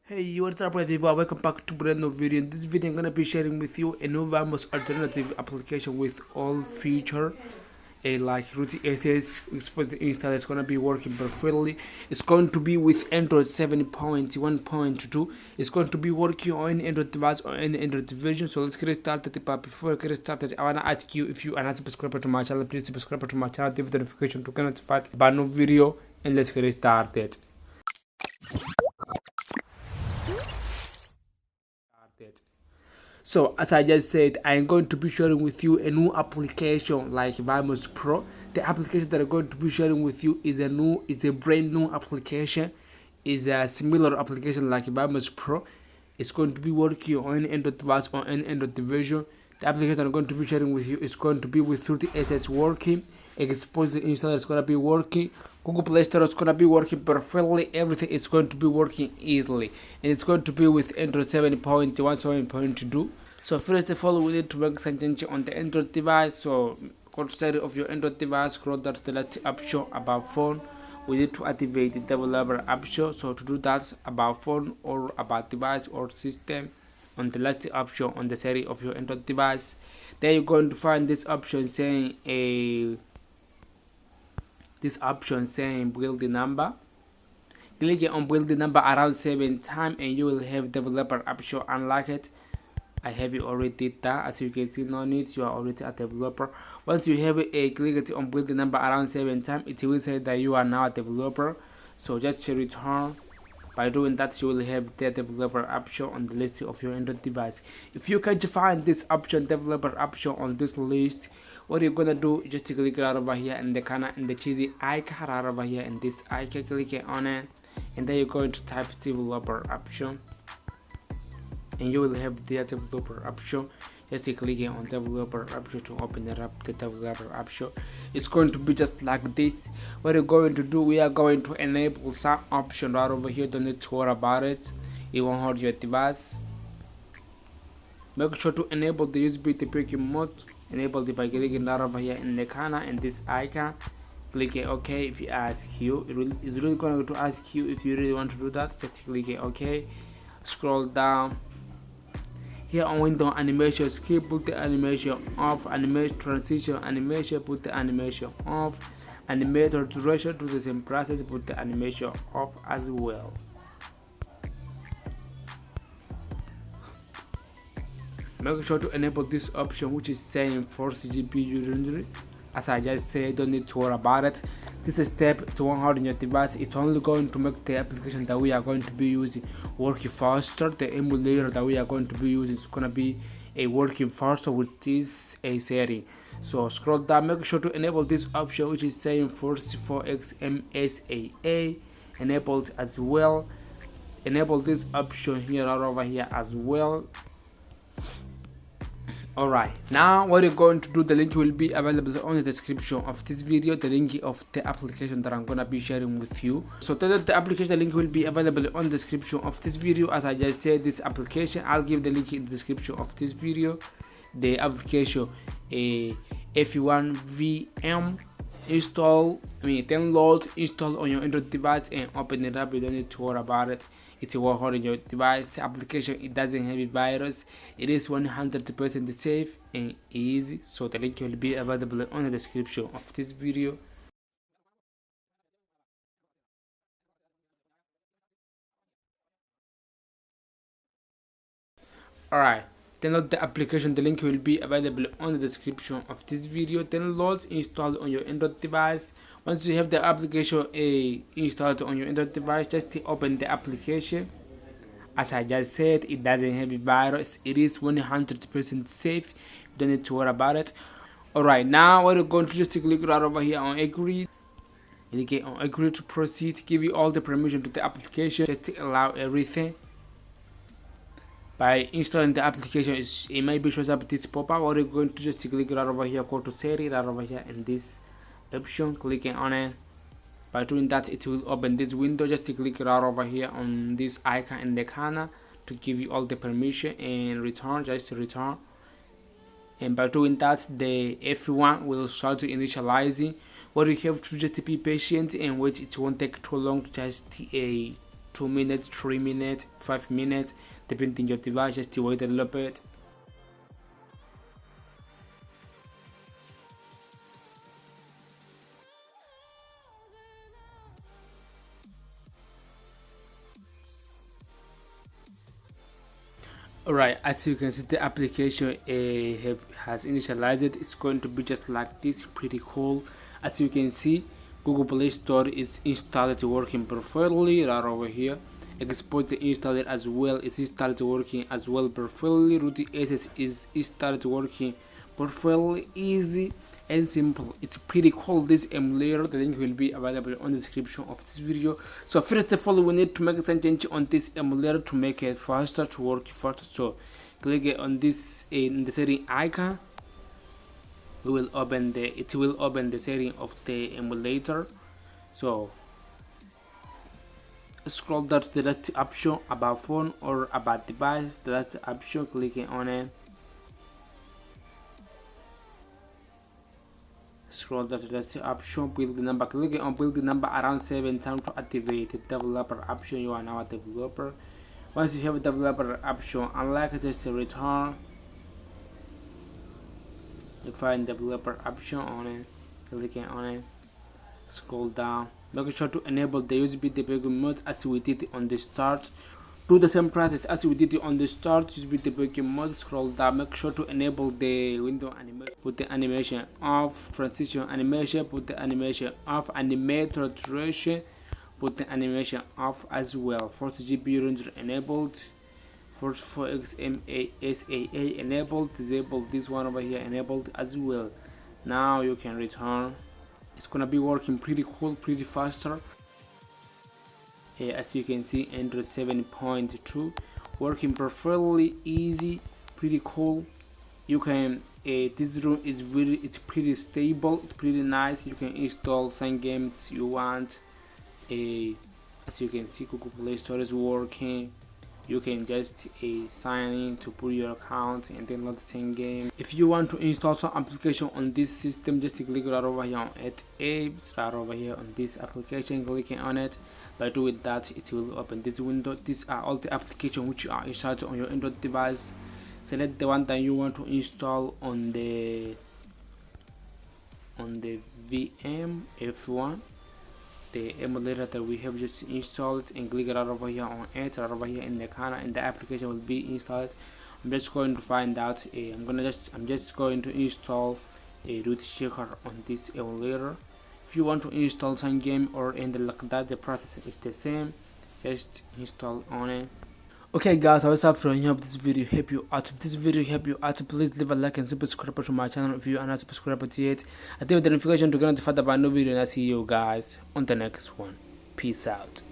Hey, what's up everyone? Welcome back to brand new video. In this video I'm gonna be sharing with you a new Vmos alternative application with all feature like root SS Xposed install. It's gonna be working perfectly. It's going to be with Android 7.1.2. It's going to be working on any Android device or any Android version. So let's get started. But before I get started, I wanna ask you, if you are not a subscriber to my channel, please subscribe to my channel, give the notification to get notified about new video, and let's get started. So as I just said, I'm going to be sharing with you a new application like Vmos Pro. The application that I'm going to be sharing with you is a brand new application. Is a similar application like Vmos Pro. It's going to be working on any Android device or any Android version. The application I'm going to be sharing with you is going to be with 30SS working. Xposed installer is going to be working. Google Play Store is going to be working perfectly. Everything is going to be working easily. And it's going to be with Android 7.1, 7.2. So first of all, we need to make some change on the Android device. So go to setting of your Android device, scroll down to the last option about phone. We need to activate the developer option. So to do that, about phone or about device or system, on the last option on the setting of your Android device, then you're going to find this option saying build the number. Click on build the number around 7 times and you will have developer option. Unlock it. I have already did that. As you can see, no need, you are already a developer. Once you have click on build the number around 7 times, it will say that you are now a developer. So just return. By doing that, you will have the developer option on the list of your Android device. If you can't find this option, developer option, on this list, what you're gonna do is just click right over here in the corner in the cheesy icon right over here in this icon. Click on it, and then you're going to type developer option, and you will have the developer option. Just click on developer option to open it up. The developer option, it's going to be just like this. What we're going to do, we are going to enable some option right over here. Don't need to worry about it, it won't hurt your device. Make sure to enable the USB to mode. Enable it by clicking right over here in the corner in this icon. Click OK. If you ask you, it's really going to ask you if you really want to do that. Just click OK. Scroll down. Here on window animation, skip, put the animation off. Animation transition animation, put the animation off. Animator duration, do the same process, put the animation off as well. Make sure to enable this option which is saying force GPU rendering. As I just said, don't need to worry about it. This is step to 100 on your device. It's only going to make the application that we are going to be using working faster. The emulator that we are going to be using is going to be working faster with this setting. So scroll down, make sure to enable this option which is saying force 4x MSAA, enabled as well. Enable this option here right over here as well. Alright, now what you're going to do, the link will be available on the description of this video, the link of the application that I'm gonna be sharing with you. So the application link will be available on the description of this video. As I just said, this application, I'll give the link in the description of this video. The application a F1 VM download, install on your Android device and open it up. You don't need to worry about it. It's work on your device. The application, it doesn't have a virus. It is 100% safe and easy. So the link will be available on the description of this video. Alright, download the application. The link will be available on the description of this video. Download, install on your Android device. Once you have the application installed on your Android device, just open the application. As I just said, it doesn't have a virus. It is 100% safe. You don't need to worry about it. Alright, now we're going to just click right over here on agree. Click on agree to proceed. Give you all the permission to the application. Just allow everything. By installing the application, it might be shows up this pop-up. Or you're going to just click right over here, go to setting right over here in this option, clicking on it. By doing that, it will open this window. Just click right over here on this icon in the corner to give you all the permission and return. Just return. And by doing that, the F1 will start to initializing. What you have to just be patient and wait. It won't take too long. Just 2 minutes, 3 minutes, 5 minutes, depending on your device. Just wait a little bit. Alright, as you can see, the application has initialized. It's going to be just like this, pretty cool. As you can see, Google Play Store is installed, working perfectly right over here. Xposed installed as well, it's installed working as well perfectly. Root SS is installed working perfectly, easy and simple. It's pretty cool, this emulator. The link will be available on the description of this video. So first of all, we need to make some change on this emulator to make it faster, to work faster. So click on this in the setting icon. It will open the setting of the emulator. So scroll down to the last option, about phone or about device. The last option, clicking on it. Scroll down to the last option, build the number. Click on build the number around 7 times to activate the developer option. You are now a developer. Once you have a developer option unlock, just return. You find developer option on it, clicking on it. Scroll down, make sure to enable the USB debug mode as we did on the start. Do the same process as we did on the start. USB debug mode, scroll down, make sure to enable the window animation, put the animation off, transition animation, put the animation off, animator duration, put the animation off as well. 40GB range enabled, 44x SAA enabled, disable this one over here enabled as well. Now you can return. It's gonna be working pretty cool, pretty faster. As you can see, Android 7.2 working perfectly, easy, pretty cool. You can this room is it's pretty stable, it's pretty nice. You can install some games you want. As you can see, Google Play Store is working. You can just sign in to put your account and then load the same game. If you want to install some application on this system, just click right over here on apps, right over here on this application, clicking on it. By doing that, it will open this window. These are all the applications which are installed on your Android device. Select the one that you want to install on the VM1, the emulator that we have just installed, and click right over here on it, right over here in the corner, and the application will be installed. I'm just going to find out. I'm just going to install a root checker on this emulator. If you want to install some game or anything like that, the process is the same. Just install on it. Okay guys, I was after you hope this video help you out. If this video help you out, please leave a like and subscribe to my channel if you are not subscribed yet. Activate the notification to get notified about new video, and I see you guys on the next one. Peace out.